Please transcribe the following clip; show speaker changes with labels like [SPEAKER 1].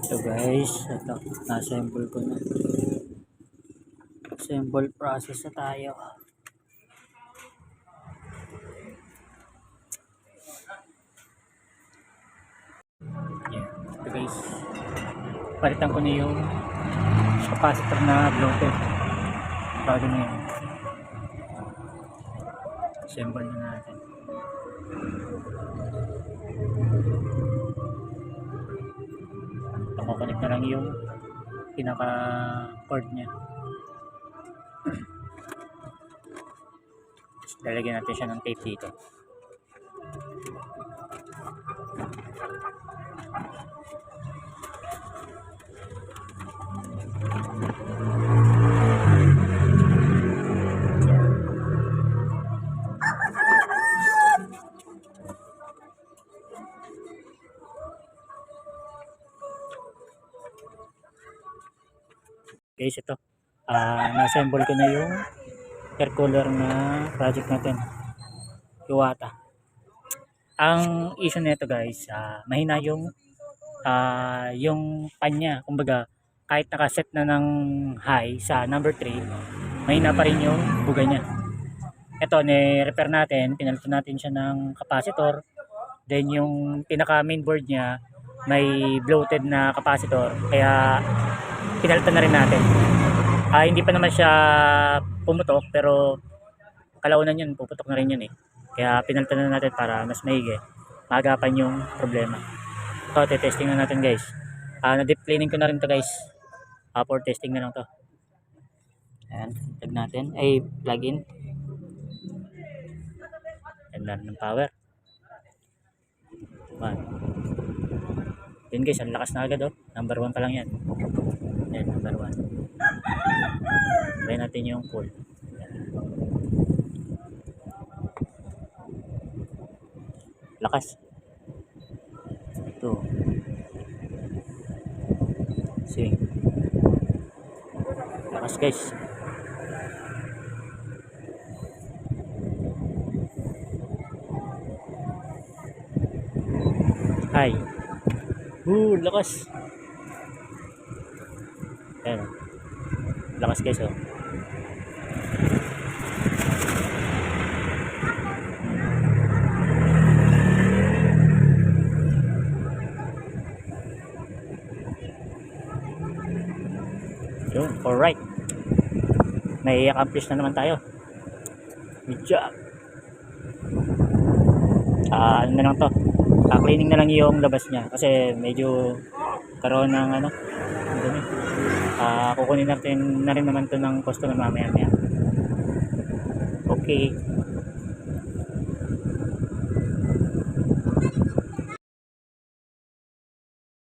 [SPEAKER 1] So guys, ito, na-assemble ko na. Assemble process na tayo. Yan. Ito guys, palitan ko na yung capacitor na bloated. Bago na yan. Assemble na natin. Nakukonect na lang yung pinaka cord nya. Lalagyan natin siya ng tape dito. Guys, ito. Na-assemble ko na yung air cooler na project natin. Iwata. Ang issue nito guys, mahina yung panya. Kumbaga, kahit nakaset na ng high sa number 3, mahina pa rin yung buga niya. Ito, ni-repair natin. Pinalitan natin siya ng capacitor. Then yung pinaka mainboard niya, may bloated na capacitor. Kaya pinalitan na rin natin. Hindi pa naman siya pumutok, pero kalaunan yun, puputok na rin yun eh. Kaya pinalitan na natin para mas maigi, maagapan yung problema. So, testing na natin guys. Na-deep cleaning ko na rin to guys. For testing na lang to. Ayan, tag natin. Plug in. And then ng power. 1. Yun guys, ang lakas na agad oh. Number 1 pa lang yan. Ayan, number 1. Try natin yung full. Lakas. 2. Swing. Lakas guys. High. Lakas. Ayan. Lakas guys oh. Yun, alright. May accomplish na naman tayo. Good job. Ano na lang to. Cleaning na lang yung labas niya kasi medyo karoon ng dumi. Kukunin natin na rin naman to ng customer mamaya. Okay.